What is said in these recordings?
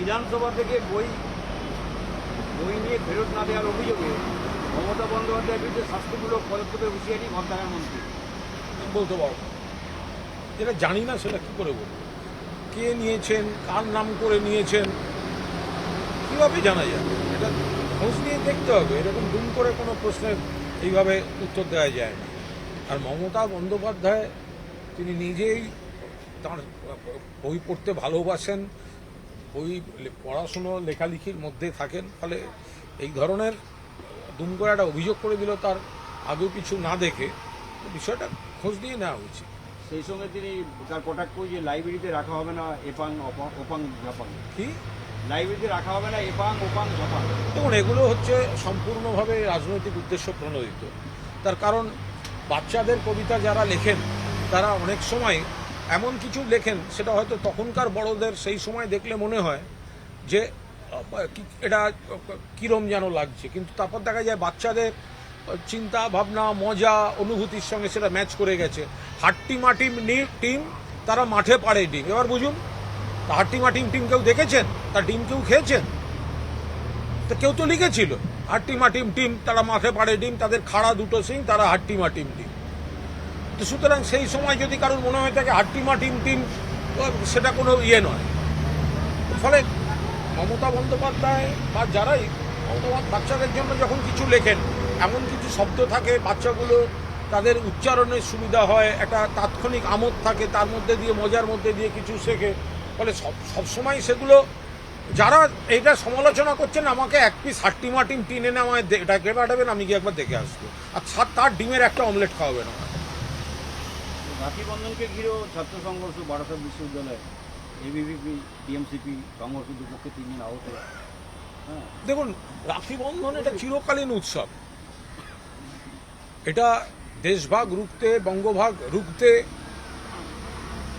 বিধানসভা থেকে বই নিয়ে ফেরত না দেওয়ার অভিযোগে মমতা বন্দ্যোপাধ্যায়ের বিরুদ্ধে শাস্তিমূলক পদক্ষেপের হুঁশিয়ারি গ্রন্থাগার মন্ত্রী। বলতে পারবো যেটা জানি না সেটা কি করে বলবো? কে নিয়েছেন, কার নাম করে নিয়েছেন, কীভাবে জানা যাবে? এটা খোঁজ নিয়ে দেখতে হবে। এরকম দুম করে কোনো প্রশ্নের এইভাবে উত্তর দেওয়া যায় না। আর মমতা বন্দ্যোপাধ্যায় তিনি নিজেই তাঁর বই পড়তে ভালোবাসেন, বই পড়াশুনো লেখালেখির মধ্যে থাকেন, ফলে এই ধরনের দুম করে একটা অভিযোগ করে দিল তার আদৌ কিছু না দেখে। বিষয়টা খোঁজ নিয়ে নেওয়া উচিত। সেই সঙ্গে তিনি তার কটাক্ষ যে লাইব্রেরিতে রাখা হবে না এপাং ওপাং ঝাপাং। কি লাইব্রেরিতে রাখা হবে না এপাং ওপাং ঝাপাং? দেখুন, এগুলো হচ্ছে সম্পূর্ণভাবে রাজনৈতিক উদ্দেশ্য প্রণোদিত। তার কারণ বাচ্চাদের কবিতা যারা লেখেন তারা অনেক সময় এমন কিছু লেখেন, সেটা হয়তো তখনকার বড়দের সেই সময় দেখলে মনে হয় যে এটা কিরম যেন লাগছে, কিন্তু তারপর দেখা যায় বাচ্চাদের চিন্তা ভাবনা মজা অনুভূতির সঙ্গে সেটা ম্যাচ করে গেছে। হাট্টিমা টিম তারা মাঠে পাড়ে ডিম। এবার বুঝুন, হাট্টিমা টিম কেউ দেখেছেন? তার ডিম কেউ খেয়েছেন? তা কেউ তো লিখেছিল হাট্টিমা টিম তারা মাঠে পাড়ে ডিম, তাদের খাড়া দুটো সিং, তারা হাট্টিমা টিম। তো সুতরাং সেই সময় যদি কারোর মনে হয় থাকে হাট্টিমা টিম সেটা কোনো ইয়ে নয়। ফলে মমতা বন্দ্যোপাধ্যায় বা যারাই বাচ্চাদের জন্য যখন কিছু লেখেন, এমন কিছু শব্দ থাকে বাচ্চাগুলো তাদের উচ্চারণের সুবিধা হয়, একটা তাৎক্ষণিক আমোদ থাকে, তার মধ্যে দিয়ে মজার মধ্যে দিয়ে কিছু শেখে। ফলে সবসময় সেগুলো যারা এইটা সমালোচনা করছেন, আমাকে এক পিস হাট্টিমা টিম এনে আমায় এটাকে পাঠাবেন, আমি গিয়ে একবার দেখে আসবো, আর তার ডিমের একটা অমলেট খাওয়াবেন আমার। রাখি বন্ধনকে ঘিরেও ছাত্র সংঘর্ষ বারাসাত বিশ্ববিদ্যালয়ে, এবিভিপি টিএমসিপি সংঘর্ষ, দুপক্ষে 3 জন আহত। দেখুন, রাখি বন্ধন এটা চিরকালীন উৎসব। এটা দেশভাগ রুখতে, বঙ্গভাগ রুখতে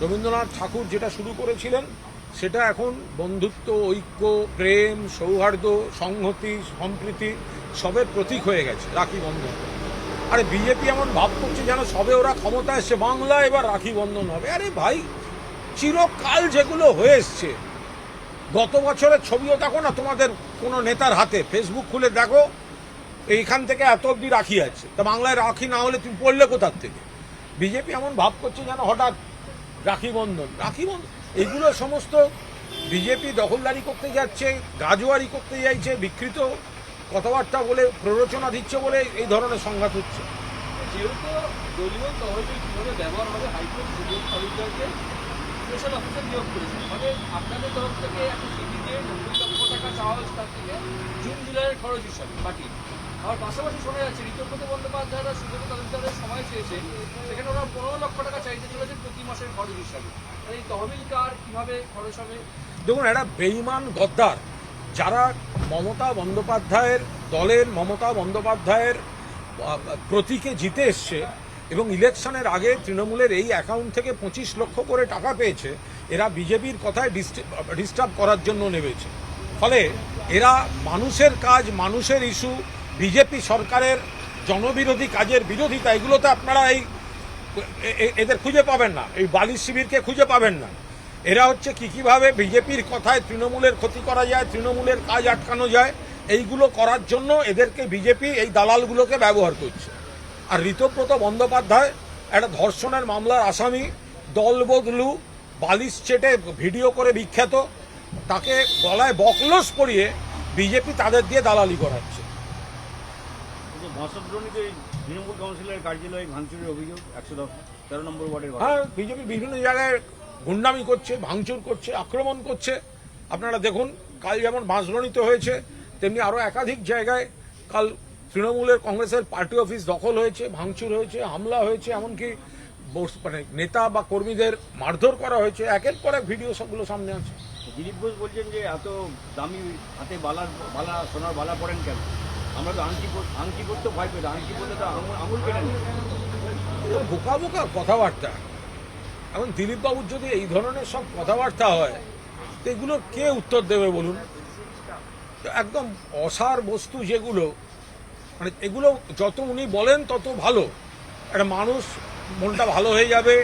রবীন্দ্রনাথ ঠাকুর যেটা শুরু করেছিলেন, সেটা এখন বন্ধুত্ব, ঐক্য, প্রেম, সৌহার্দ্য, সংহতি, সম্প্রীতি সবের প্রতীক হয়ে গেছে রাখি বন্ধন। আরে বিজেপি এমন ভাব করছে যেন সবে ওরা ক্ষমতা এসছে, বাংলা এবার রাখি বন্ধন হবে। আরে ভাই, চিরকাল যেগুলো হয়ে এসছে, গত বছরের ছবিও দেখো না তোমাদের কোনো নেতার হাতে, ফেসবুক খুলে দেখো, এইখান থেকে এত অব্দি রাখি আছে। তা বাংলায় রাখি না হলে তুমি পড়লে কোথার থেকে? বিজেপি এমন ভাব করছে যেন হঠাৎ রাখি বন্ধন এগুলো সমস্ত বিজেপি দখলদারি করতে যাচ্ছে, গাজোয়ারি করতে যাচ্ছে, বিকৃত কথাবার্তা বলে প্ররোচনা দিচ্ছে বলে এই ধরনের সংঘাত হচ্ছে। যেহেতু দলীয় তহবিল কীভাবে ব্যবহার হবে, হাইকোর্ট সুযোগ তহবিলকে স্পেশাল অফিসার নিয়োগ করেছে, ফলে আপনাদের তরফ থেকে একটা চিঠি দিয়ে 90 লক্ষ টাকা চাওয়া হয়েছে তার থেকে জুন জুলাইয়ের খরচ হিসাবে বাকি। আর পাশাপাশি শোনা যাচ্ছে ঋতুব্রত বন্দ্যোপাধ্যায়রা সুযোগ তদন্তের সময় চেয়েছে, সেখানে ওরা 15 লক্ষ টাকা চাইতে চলেছে প্রতি মাসের খরচ হিসাবে। এই তহবিল কার কীভাবে খরচ হবে? দেখুন, একটা বেঈমান গদ্দার যারা মমতা বন্দ্যোপাধ্যায়ের দলের, মমতা বন্দ্যোপাধ্যায়ের প্রতীকে জিতে এসছে এবং ইলেকশনের আগে তৃণমূলের এই অ্যাকাউন্ট থেকে 25 লক্ষ করে টাকা পেয়েছে, এরা বিজেপির কথায় ডিস্টার্ব করার জন্য নেমেছে। ফলে এরা মানুষের কাজ, মানুষের ইস্যু, বিজেপি সরকারের জনবিরোধী কাজের বিরোধিতা, এগুলোতে আপনারা এদের খুঁজে পাবেন না, এই বালিশ শিবিরকে খুঁজে পাবেন না। এরা হচ্ছে কীভাবে বিজেপির কথায় তৃণমূলের ক্ষতি করা যায়, তৃণমূলের কাজ আটকানো যায়, এইগুলো করার জন্য এদেরকে বিজেপি এই দালালগুলোকে ব্যবহার করছে। আর ঋতুব্রত বন্দ্যোপাধ্যায় একটা ধর্ষণের মামলার আসামি, দল বদলু, বালিশ চেটে ভিডিও করে বিখ্যাত, তাকে গলায় বকলস পরিয়ে বিজেপি তাদের দিয়ে দালালি করাচ্ছে। ভাষাদ্রোণীতে তৃণমূল কাউন্সিলরের কার্যালয়ে ভাঙচুরের অভিযোগ 113 নম্বর ওয়ার্ডের। হ্যাঁ, বিজেপি বিভিন্ন জায়গায় গুন্ডামি করছে, ভাঙচুর করছে, আক্রমণ করছে। আপনারা দেখুন, কাল যেমন বাঁশদ্রোণীতে হয়েছে, তেমনি আরও একাধিক জায়গায় কাল তৃণমূলের কংগ্রেসের পার্টি অফিস দখল হয়েছে, ভাঙচুর হয়েছে, হামলা হয়েছে, এমনকি মানে নেতা বা কর্মীদের মারধর করা হয়েছে। একের পর এক ভিডিও সবগুলো সামনে আছে। দিলীপ ঘোষ বলছেন যে এত দামি হাতে বালা সোনার বালা পড়েন কেন? আমরা তো আংটি করতে ভয় পেতাম, আংটি করলে তো আঙুল কেটে নিই। বোকা বোকা কথাবার্তা। এখন দিলীপবাবুর যদি এই ধরনের সব কথাবার্তা হয়, তো এগুলো কে উত্তর দেবে বলুন? একদম অসার বস্তু যেগুলো, মানে এগুলো যত উনি বলেন তত ভালো। একটা মানুষ মনটা ভালো হয়ে যাবে,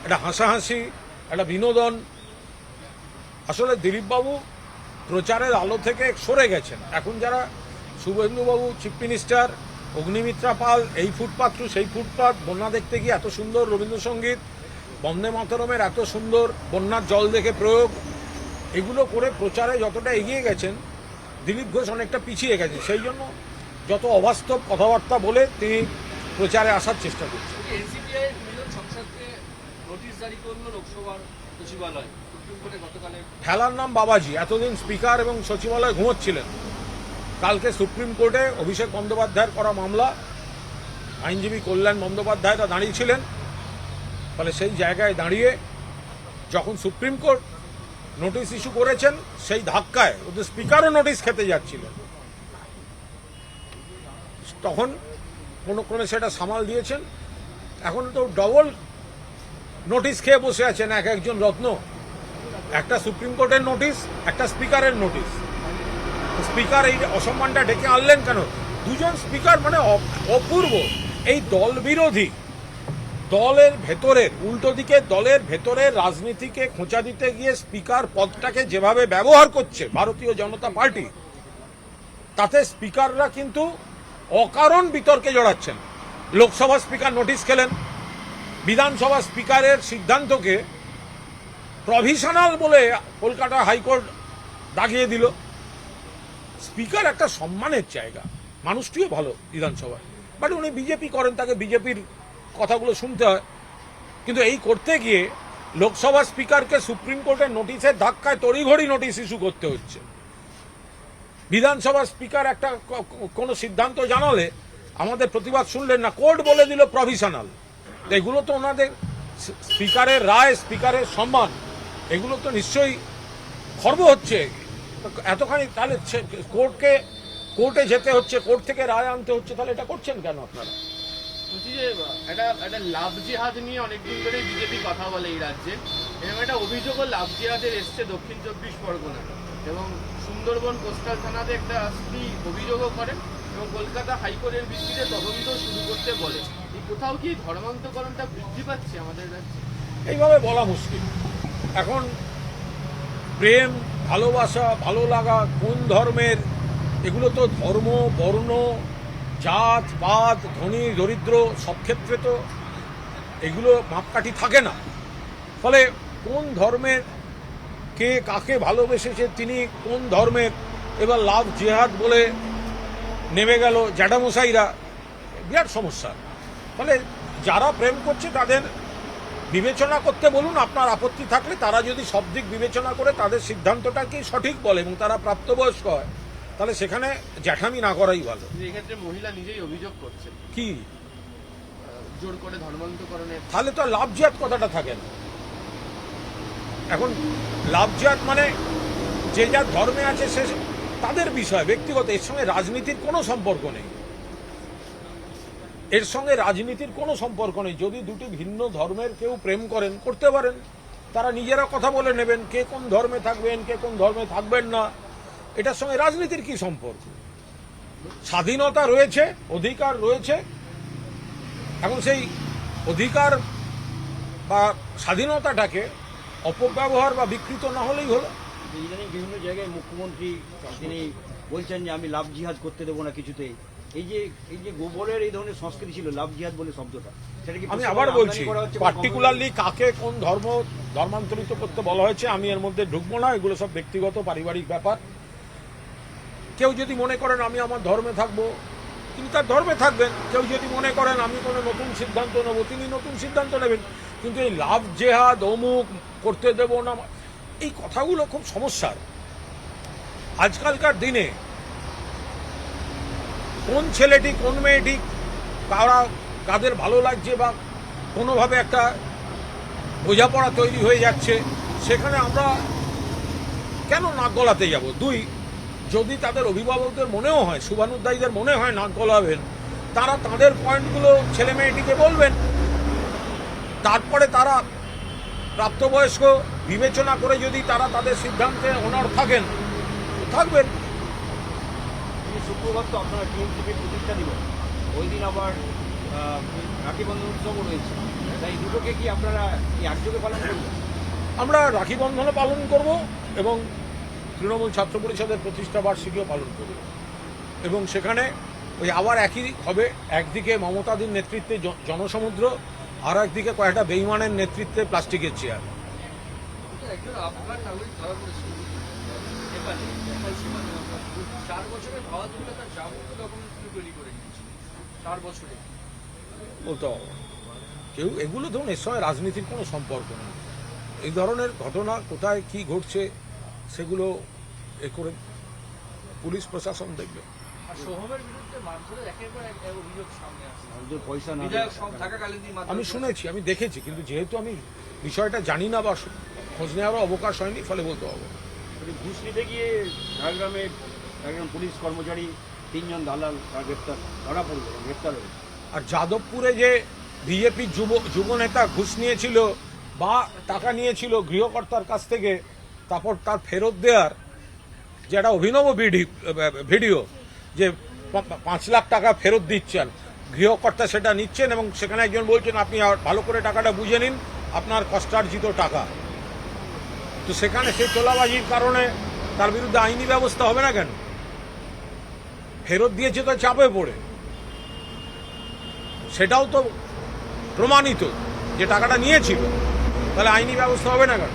একটা হাসাহাসি, একটা বিনোদন। আসলে দিলীপবাবু প্রচারের আলো থেকে সরে গেছেন। এখন যারা শুভেন্দুবাবু, চিফ মিনিস্টার, অগ্নিমিত্রা পাল, এই ফুটপাথ টু সেই ফুটপাথ, বন্যা দেখতে গিয়ে এত সুন্দর রবীন্দ্রসঙ্গীত, বন্দে মাতরমের এত সুন্দর বন্যার জল দেখে প্রয়োগ, এগুলো করে প্রচারে যতটা এগিয়ে গেছেন, দিলীপ ঘোষ অনেকটা পিছিয়ে গেছে। সেই জন্য যত অবাস্তব কথাবার্তা বলে তিনি প্রচারে আসার চেষ্টা করছেন। এনসিপিআই মিলন সংসদকে নোটিশ জারি করলো লোকসভার সচিবালয়, সুপ্রিম কোর্টে গতকালে। ঠেলার নাম বাবাজি। এতদিন স্পিকার এবং সচিবালয় ঘুমোচ্ছিলেন। কালকে সুপ্রিম কোর্টে অভিষেক বন্দ্যোপাধ্যায়ের করা মামলা, আইনজীবী কল্যাণ বন্দ্যোপাধ্যায়রা দাঁড়িয়েছিলেন। ফলে সেই জায়গায় দাঁড়িয়ে যখন সুপ্রিম কোর্ট নোটিশ ইস্যু করেছেন, সেই ধাক্কায় ওদের স্পিকারও নোটিশ খেতে যাচ্ছিলেন, তখন কোনো ক্রমে সেটা সামাল দিয়েছেন। এখন তো ডবল নোটিশ খেয়ে বসে আছেন এক একজন রত্ন। একটা সুপ্রিম কোর্টের নোটিশ, একটা স্পিকারের নোটিশ। স্পিকার এই অসম্মানটা ডেকে আনলেন কেন? দুজন স্পিকার মানে অপূর্ব। এই দল বিরোধী, দলের ভেতরের, উল্টো দিকে দলের ভেতরের রাজনীতিকে খোঁচা দিতে গিয়ে স্পিকার পদটাকে যেভাবে ব্যবহার করছে ভারতীয় জনতা পার্টি, তাতে স্পিকাররা কিন্তু অকারণ বিতর্কে জড়াচ্ছেন। লোকসভা স্পিকার নোটিশ খেলেন, বিধানসভা স্পিকারের সিদ্ধান্তকে প্রভিশনাল বলে কলকাতা হাইকোর্ট দাগিয়ে দিল। স্পিকার একটা সম্মানের জায়গা, মানুষটিও ভালো বিধানসভায়, বাট উনি বিজেপি করেন, তাকে বিজেপির কথাগুলো শুনতে হয়। কিন্তু এই করতে গিয়ে লোকসভা স্পিকারকে সুপ্রিম কোর্টের নোটিশের ধাক্কায় তড়িঘড়ি নোটিশ ইস্যু করতে হচ্ছে। বিধানসভা স্পিকার একটা কোনো সিদ্ধান্ত জানালে আমাদের প্রতিবাদ শুনলেন না, কোর্ট বলে দিল প্রভিশনাল। এগুলো তো ওনাদের স্পিকারের রায়, স্পিকারের সম্মান, এগুলো তো নিশ্চয়ই খর্ব হচ্ছে এতখানি। তাহলে কোর্টে যেতে হচ্ছে, কোর্ট থেকে রায় আনতে হচ্ছে, তাহলে এটা করছেন কেন আপনারা? বলছি যে একটা লাভ জিহাদ নিয়ে অনেকদিন ধরেই বিজেপি কথা বলে এই রাজ্যে, এবং একটা অভিযোগও লাভ জিহাদের এসছে দক্ষিণ 24 পরগনা, এবং সুন্দরবন কোস্টাল থানাতে একটা স্ত্রী অভিযোগও করেন, এবং কলকাতা হাইকোর্টের ভিত্তিতে তদন্ত শুরু করতে বলে। এই কোথাও কি ধর্মান্তকরণটা বৃদ্ধি পাচ্ছে আমাদের রাজ্যে? এইভাবে বলা মুশকিল। এখন প্রেম, ভালোবাসা, ভালো লাগা কোন ধর্মের, এগুলো তো ধর্ম, বর্ণ, জাত পাত, ধনী দরিদ্র সব ক্ষেত্রে তো এগুলো মাপকাঠি থাকে না। ফলে কোন ধর্মের কে কাকে ভালোবেসেছে, তিনি কোন ধর্মের, এবার লাভ জেহাদ বলে নেমে গেল জ্যাঠামশাইরা, বিরাট সমস্যা। ফলে যারা প্রেম করছে তাদের বিবেচনা করতে বলুন, আপনার আপত্তি থাকলে তারা যদি সব দিক বিবেচনা করে তাদের সিদ্ধান্তটাকে সঠিক বলে এবং তারা প্রাপ্তবয়স্ক হয়, তাহলে সেখানে জ্যাঠামি না করাই ভালো। কিন্তু এক্ষেত্রে মহিলা নিজেই অভিযোগ করছেন কি জোর করে ধর্মান্তকরণের। তাহলে তো লাভ জিহাদ কথাটা থাকে না। এখন লাভ জিহাদ মানে যে যার ধর্মে আছে সে তাদের বিষয়, ব্যক্তিগত। এর সঙ্গে রাজনীতির কোনো সম্পর্ক নেই, এর সঙ্গে রাজনীতির কোনো সম্পর্ক নেই। যদি দুটি ভিন্ন ধর্মের কেউ প্রেম করেন, করতে পারেন, তারা নিজেরা কথা বলে নেবেন কে কোন ধর্মে থাকবেন, কে কোন ধর্মে থাকবেন না। এটার সঙ্গে রাজনীতির কি সম্পর্ক? স্বাধীনতা রয়েছে, অধিকার রয়েছে। এখন সেই অধিকার বা স্বাধীনতাটাকে অপব্যবহার বা বিকৃত না হলেই হলো। ইদানিং বিভিন্ন জায়গায় মুখ্যমন্ত্রী তিনি বলছেন যে আমি লাভ জিহাদ করতে দেবো না কিছুতেই। এই যে গোবরের এই ধরনের সংস্কৃতি ছিল, লাভ জিহাদ বলে শব্দটা, সেটা কি আমি আবার বলছি, পার্টিকুলারলি কাকে কোন ধর্মান্তরিত করতে বলা হয়েছে আমি এর মধ্যে ঢুকবো না। এগুলো সব ব্যক্তিগত পারিবারিক ব্যাপার। কেউ যদি মনে করেন আমি আমার ধর্মে থাকবো, তিনি তার ধর্মে থাকবেন। কেউ যদি মনে করেন আমি কোনো নতুন সিদ্ধান্ত নেব, তিনি নতুন সিদ্ধান্ত নেবেন। কিন্তু এই লাভ জেহাদ অমুক করতে দেব না, এই কথাগুলো খুব সমস্যার। আজকালকার দিনে কোন ছেলেটি কোন মেয়েটি কাদের ভালো লাগছে বা কোনোভাবে একটা বোঝাপড়া তৈরি হয়ে যাচ্ছে, সেখানে আমরা কেন নাক গলাতে যাব? দুই, যদি তাদের অভিভাবকদের মনেও হয়, শুভানুধ্যায়ীদের মনে হয় নাক গলাবেন, তারা তাদের পয়েন্টগুলো ছেলে মেয়েটিকে বলবেন। তারপরে তারা প্রাপ্তবয়স্ক বিবেচনা করে যদি তারা তাদের সিদ্ধান্তে অনড় থাকেন, থাকবেন। শুক্রবার তো আপনারা টিএমসিপির প্রতিষ্ঠা দিবস, ওই দিন আবার রাখি বন্ধন উৎসবও রয়েছে, তাই দুটোকে কি আপনারা একযোগে পালন করবেন? আমরা রাখি বন্ধনও পালন করব এবং তৃণমূল ছাত্র পরিষদের প্রতিষ্ঠা বার্ষিকীও পালন করব এবং সেখানে ওই আবার একই হবে, একদিকে মমতাদির নেতৃত্বে জনসমুদ্র, আর একদিকে কয়েকটা বেইমানের নেতৃত্বে প্লাস্টিকের চেয়ার। একজন আফগান নাগরিক ধরা পড়েছে নেপালে, নেপাল সীমান্তে। 4 বছরে ভারত তুলে তার যাবতীয় ডকুমেন্টস তৈরি করে নিয়েছে 4 বছরে। বলতে হবে কেউ এগুলো ধরুন এর সঙ্গে রাজনীতির কোনো সম্পর্ক নেই। এই ধরনের ঘটনা কোথায় কি ঘটছে সেগুলো এ করে পুলিশ প্রশাসন দেখবে। আর সোহমের বিরুদ্ধে মারধরের একের পর এক অভিযোগ সামনে আসছে। ওদের পয়সা না বিধায়ক সব থাকাকালীন তিনি মারধর আমি করেছেন। শুনেছি, আমি দেখেছি, কিন্তু যেহেতু আমি বিষয়টা জানি না বা খোঁজ নেওয়ারও অবকাশ হয়নি, ফলে বলতে হবে। ঘুষ নিতে গিয়ে ঝাড়গ্রামে একজন পুলিশ কর্মচারী 3 জন দালাল তার ধরা পড়ল, গ্রেপ্তার হয়েছে। আর যাদবপুরে যে বিজেপির যুব নেতা ঘুষ নিয়েছিল বা টাকা নিয়েছিল গৃহকর্তার কাছ থেকে, তারপর তার ফেরত দেওয়ার যে একটা অভিনব ভিডিও, যে 5 লাখ টাকা ফেরত দিচ্ছেন, গৃহকর্তা সেটা নিচ্ছেন এবং সেখানে একজন বলছেন আপনি ভালো করে টাকাটা বুঝে নিন, আপনার কষ্টার্জিত টাকা। তো সেখানে সেই তোলাবাজির কারণে তার বিরুদ্ধে আইনি ব্যবস্থা হবে না কেন? ফেরত দিয়েছে তো চাপে পড়ে, সেটাও তো প্রমাণিত যে টাকাটা নিয়েছিল, তাহলে আইনি ব্যবস্থা হবে না কেন?